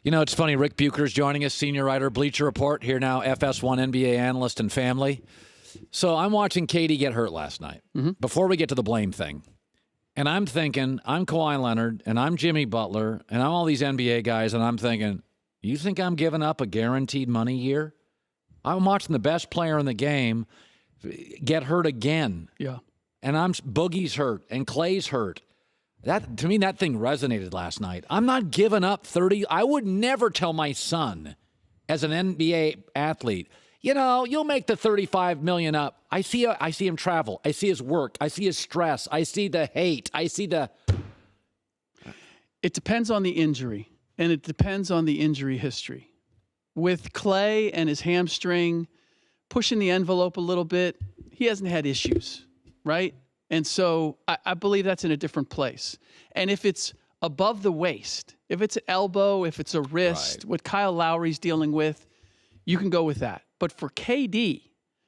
You know, it's funny. Ric Bucher is joining us, senior writer, Bleacher Report, here now, FS1 NBA analyst and family. So I'm watching KD get hurt last night, before we get to the blame thing. And I'm thinking, I'm Kawhi Leonard, and I'm Jimmy Butler, and I'm all these NBA guys, and I'm thinking, you think I'm giving up a guaranteed money year? I'm watching the best player in the game get hurt again. Yeah. And Boogie's hurt, and Clay's hurt. That, to me, that thing resonated last night. I'm not giving up 30. I would never tell my son, as an NBA athlete, you know, you'll make the $35 million up. I see him travel. I see his work. I see his stress. I see the hate. I see the. It depends on the injury, and it depends on the injury history. With Clay and his hamstring pushing the envelope a little bit, he hasn't had issues, right? And so I believe that's in a different place. And if it's above the waist, if it's an elbow, if it's a wrist, right, what Kyle Lowry's dealing with, you can go with that. But for KD,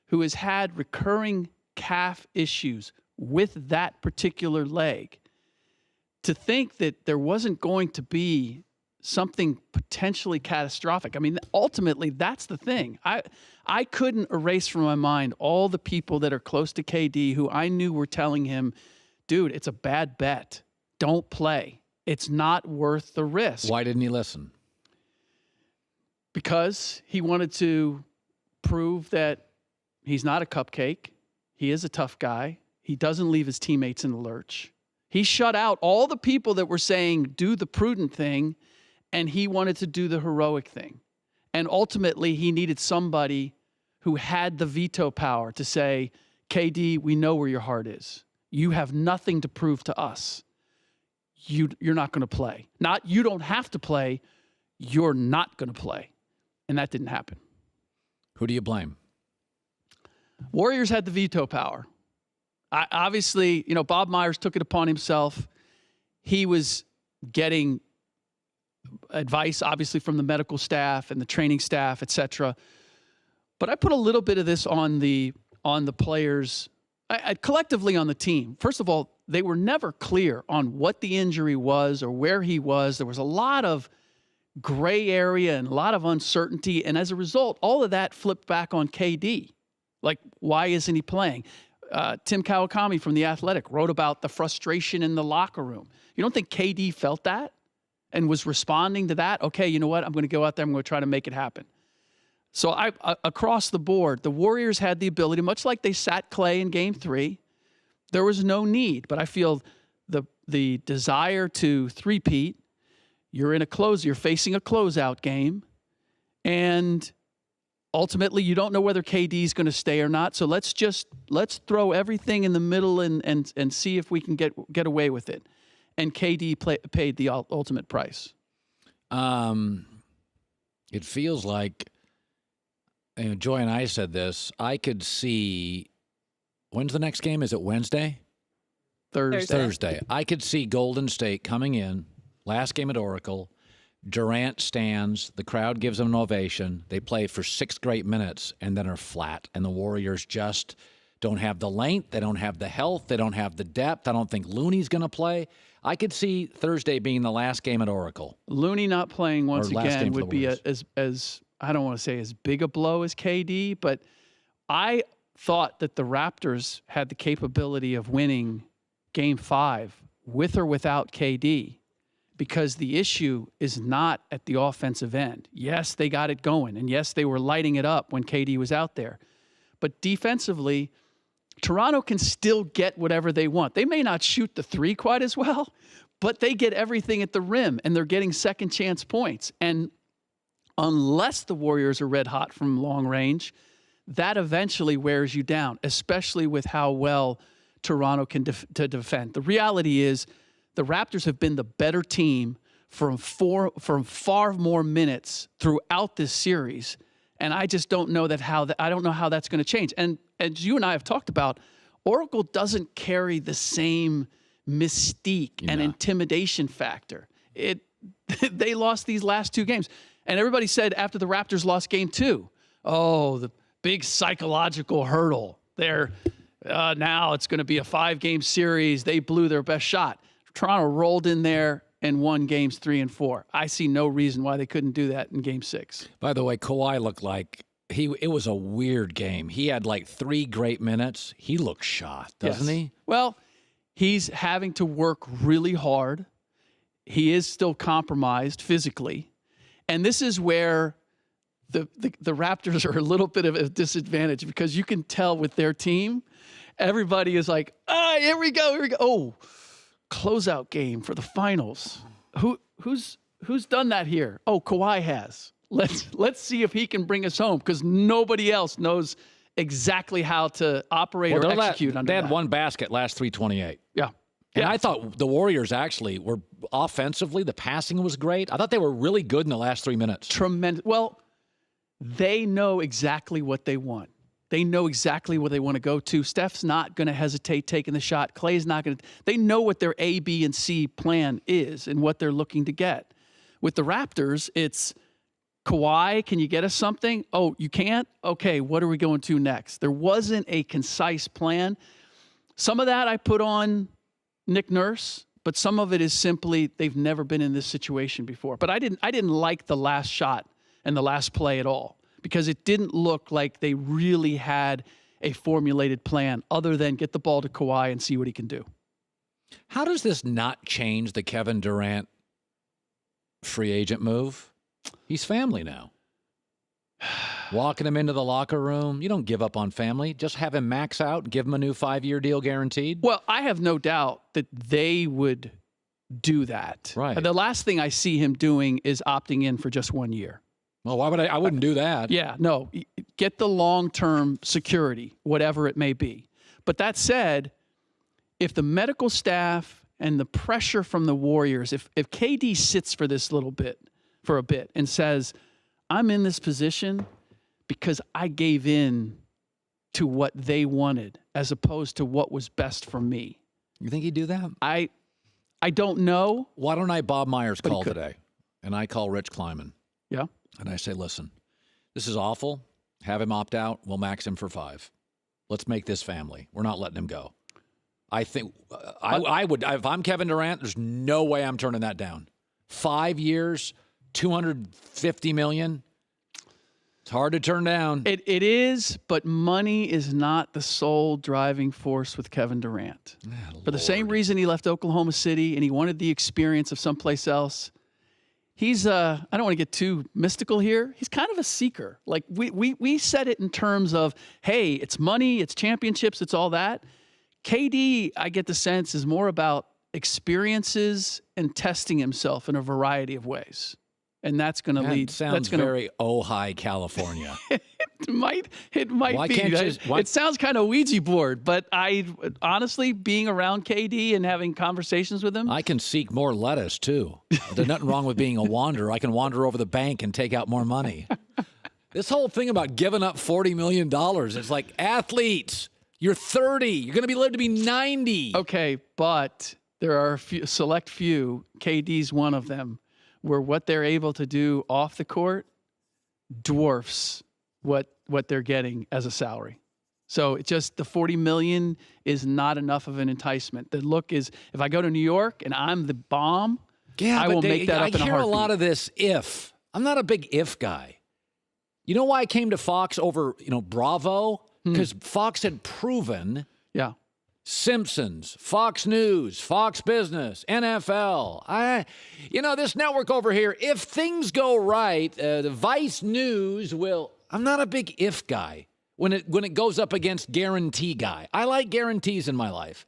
who has had recurring calf issues with that particular leg, to think that there wasn't going to be something potentially catastrophic. I mean, ultimately, that's the thing. I couldn't erase from my mind all the people that are close to KD who I knew were telling him, dude, it's a bad bet. Don't play. It's not worth the risk. Why didn't he listen? Because he wanted to prove that he's not a cupcake. He is a tough guy. He doesn't leave his teammates in the lurch. He shut out all the people that were saying, do the prudent thing, and he wanted to do the heroic thing. And ultimately, he needed somebody who had the veto power to say, KD, we know where your heart is. You have nothing to prove to us. You're not going to play. Not you don't have to play. You're not going to play. And that didn't happen. Who do you blame? Warriors had the veto power. Obviously, you know, Bob Myers took it upon himself. He was getting advice, obviously, from the medical staff and the training staff, et cetera. But I put a little bit of this on the players, collectively on the team. First of all, they were never clear on what the injury was or where he was. There was a lot of gray area and a lot of uncertainty. And as a result, all of that flipped back on KD. Like, why isn't he playing? Tim Kawakami from The Athletic wrote about the frustration in the locker room. You don't think KD felt that and was responding to that? Okay, you know what? I'm going to go out there. I'm going to try to make it happen. So across the board, the Warriors had the ability, much like they sat Clay in Game 3, there was no need. But I feel the desire to three-peat, you're facing a closeout game, and ultimately you don't know whether KD is going to stay or not. So let's throw everything in the middle and see if we can get away with it. And KD paid the ultimate price. It feels like, you know, Joy and I said this, I could see, when's the next game? Is it Wednesday? Thursday. I could see Golden State coming in, last game at Oracle, Durant stands, the crowd gives them an ovation, they play for 6 great minutes, and then are flat. And the Warriors just don't have the length, they don't have the health, they don't have the depth. I don't think Looney's going to play. I could see Thursday being the last game at Oracle. Looney not playing once again would be as I don't want to say as big a blow as KD, but I thought that the Raptors had the capability of winning Game 5 with or without KD, because the issue is not at the offensive end. Yes, they got it going, and yes, they were lighting it up when KD was out there. But defensively, Toronto can still get whatever they want. They may not shoot the three quite as well, but they get everything at the rim, and they're getting second chance points. And unless the Warriors are red hot from long range, that eventually wears you down, especially with how well Toronto can defend. The reality is the Raptors have been the better team from far more minutes throughout this series. And I just don't know I don't know how that's going to change. And as you and I have talked about, Oracle doesn't carry the same mystique and intimidation factor. They lost these last 2 games. And everybody said after the Raptors lost Game 2, oh, the big psychological hurdle. Now it's going to be a 5-game series. They blew their best shot. Toronto rolled in there and won games 3 and 4. I see no reason why they couldn't do that in game 6. By the way, Kawhi looked like it was a weird game. He had like 3 great minutes. He looks shot, doesn't he? Well, he's having to work really hard. He is still compromised physically. And this is where the Raptors are a little bit of a disadvantage because you can tell with their team, everybody is like, here we go. Oh, closeout game for the finals. Who's done that here? Oh, Kawhi has. Let's see if he can bring us home because nobody else knows exactly how to operate or execute under They that. had one basket last 3:28. Yeah. And I thought the Warriors actually were offensively, the passing was great. I thought they were really good in the last 3 minutes. Tremendous. Well, they know exactly what they want. They know exactly what they want to go to. Steph's not going to hesitate taking the shot. Clay's not going to. They know what their A, B, and C plan is and what they're looking to get. With the Raptors, it's Kawhi, can you get us something? Oh, you can't? Okay, what are we going to next? There wasn't a concise plan. Some of that I put on Nick Nurse, but some of it is simply they've never been in this situation before. But I didn't like the last shot and the last play at all because it didn't look like they really had a formulated plan other than get the ball to Kawhi and see what he can do. How does this not change the Kevin Durant free agent move? He's family now. Walking him into the locker room. You don't give up on family. Just have him max out and give him a new 5-year deal guaranteed. Well, I have no doubt that they would do that. Right. The last thing I see him doing is opting in for just 1 year. Well, why would I wouldn't do that. Yeah, no. Get the long-term security, whatever it may be. But that said, if the medical staff and the pressure from the Warriors, if KD sits for a bit and says, I'm in this position because I gave in to what they wanted as opposed to what was best for me. You think he'd do that? I don't know. Why don't I Bob Myers call today? And I call Rich Kleiman. Yeah. And I say, listen, this is awful. Have him opt out. We'll max him for 5. Let's make this family. We're not letting him go. I think I would, if I'm Kevin Durant, there's no way I'm turning that down. 5 years, $250 million. It's hard to turn down. It is, but money is not the sole driving force with Kevin Durant. For the same reason he left Oklahoma City and he wanted the experience of someplace else. He's I don't want to get too mystical here. He's kind of a seeker. Like we said it in terms of, hey, it's money, it's championships, it's all that. KD, I get the sense, is more about experiences and testing himself in a variety of ways. And that's going to lead. Sounds very Ojai, California. It might Why be. Can't It sounds kind of Ouija board, but I honestly, being around KD and having conversations with him, I can seek more lettuce too. There's nothing wrong with being a wanderer. I can wander over the bank and take out more money. This whole thing about giving up $40 million, it's like athletes. You're 30. You're going to be lived to be 90. Okay, but there are a select few. KD's one of them, where what they're able to do off the court dwarfs what they're getting as a salary. So it just the $40 million is not enough of an enticement. The look is, if I go to New York and I'm the bomb, I will make that up in a heartbeat. I hear a lot of this if. I'm not a big if guy. You know why I came to Fox over, Bravo? Because Fox had proven Simpsons, Fox News, Fox Business, NFL. This network over here, if things go right, the Vice News will. I'm not a big if guy when it goes up against guarantee guy. I like guarantees in my life.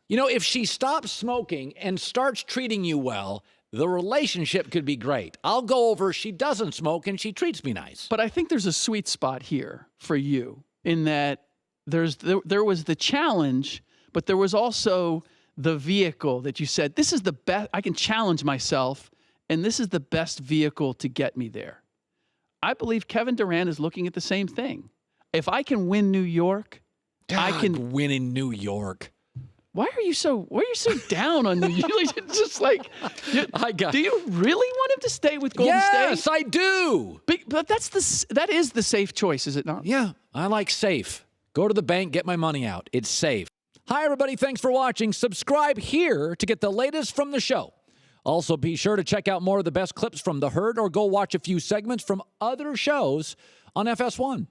If she stops smoking and starts treating you well, the relationship could be great. I'll go over, she doesn't smoke, and she treats me nice. But I think there's a sweet spot here for you in that there was the challenge, but there was also the vehicle that you said, this is the best, I can challenge myself, and this is the best vehicle to get me there. I believe Kevin Durant is looking at the same thing. If I can win New York, I can win in New York. Why are you so down on New York? It's just like, do you really want him to stay with Golden State? Yes, I do. But that is the safe choice, is it not? Yeah, I like safe. Go to the bank, get my money out. It's safe. Hi, everybody. Thanks for watching. Subscribe here to get the latest from the show. Also, be sure to check out more of the best clips from The Herd or go watch a few segments from other shows on FS1.